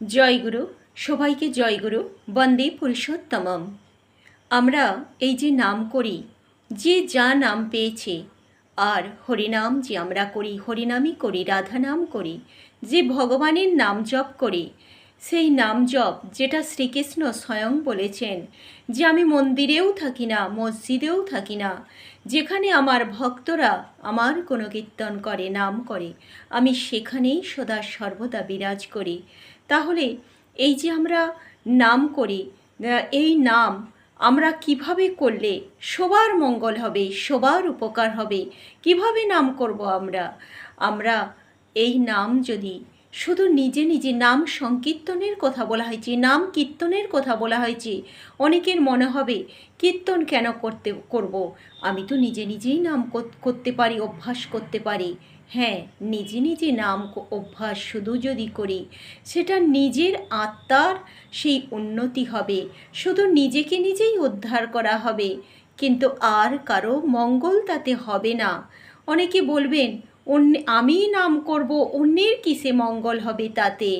জয়গুরু, সবাইকে জয়গুরু, বন্দে পুরুষোত্তমম। আমরা এই যে নাম করি, যে যা নাম পেয়েছে, আর হরিনাম যে আমরা করি, হরিনামই করি, রাধা নাম করি, যে ভগবানের নাম জপ করি, সেই নাম জপ যেটা শ্রীকৃষ্ণ স্বয়ং বলেছেন যে আমি মন্দিরেও থাকি না, মসজিদেও থাকি না, যেখানে আমার ভক্তরা আমার কোনো কীর্তন করে, নাম করে, আমি সেখানেই সদা সর্বদা বিরাজ করি। তাহলে এই যে আমরা নাম করি, এই নাম আমরা কিভাবে করলে সবার মঙ্গল হবে, সবার উপকার হবে, কিভাবে নাম করব আমরা এই নাম যদি শুধু নিজে নিজে নাম সংকীর্তনের কথা বলা হয়েছে, নাম কীর্তনের কথা বলা হয়েছে, অনেকের মনে হবে কীর্তন কেন করব, আমি তো নিজে নিজেই নাম করতে পারি, অভ্যাস করতে পারি। হ্যাঁ, নিজে নিজে নাম অভ্যাস শুধু যদি করি, সেটা নিজের আত্মার সেই উন্নতি হবে, শুধু নিজেকে নিজেই উদ্ধার করা হবে, কিন্তু আর কারো মঙ্গল তাতে হবে না। অনেকে বলবেন আমি নাম করব, অন্যের কিসে মঙ্গল হবে তাতে?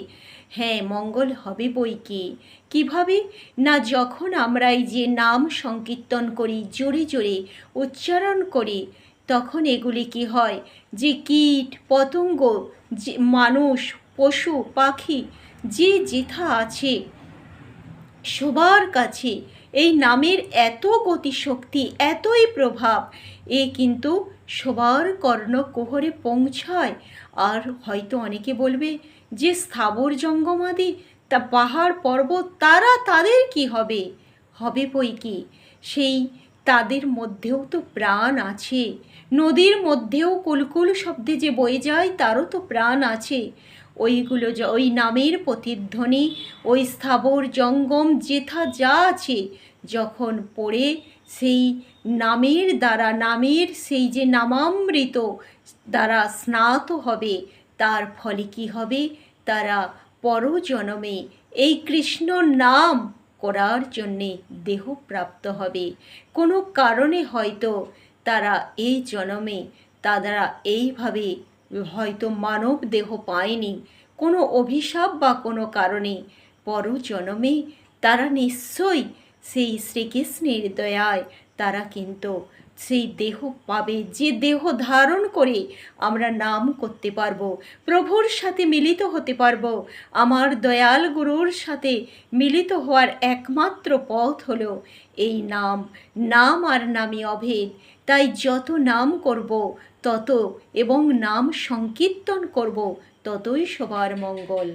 হ্যাঁ, মঙ্গল হবে বই কি। কীভাবে না, যখন আমরা এই যে নাম সংকীর্তন করি, জোরে জোরে উচ্চারণ করি, তখন এগুলি কি হয় যে কীট পতঙ্গ, যে মানুষ, পশু পাখি, যে যেথা আছে, সবার কাছে এই নামের এত গতিশক্তি, এতই প্রভাব, এ কিন্তু সবার কর্ণকুহরে পৌঁছায়। আর হয়তো অনেকে বলবে যে স্থাবর জঙ্গমাদি, তা পাহাড় পর্বত, তাদের কি হবে? হবে বই কি। সেই তাদের মধ্যেও তো প্রাণ আছে, নদীর মধ্যেও কুলকুল শব্দে যে বয়ে যায়, তারও তো প্রাণ আছে। ওইগুলো ওই নামের প্রতিধ্বনি, ওই স্থাবর জঙ্গম যেথা যা আছে, যখন পড়ে সেই নামের দ্বারা, নামের সেই যে নামামৃত দ্বারা স্নাত হবে, তার ফলে কি হবে? তারা পরজনমে এই কৃষ্ণ নাম করার জন্যে দেহ প্রাপ্ত হবে। কোনো কারণে হয়তো তারা এই জন্মে তারা এইভাবে হয়তো মানব দেহ পায়নি, কোনো অভিশাপ বা কোনো কারণে পরজন্মে তারা নিশ্চয়ই সেই শ্রীকৃষ্ণের দয়ায় তারা কিন্তু সেই দেহ পাবে, যে দেহ ধারণ করে আমরা নাম করতে পারবো, প্রভুর সাথে মিলিত হতে পারবো। আমার দয়াল গুরুর সাথে মিলিত হওয়ার একমাত্র পথ হলো এই নাম। নাম আর নামই অভেদ। তাই যত নাম করব তত, এবং নাম সংকীর্তন করব ততই সবার মঙ্গল।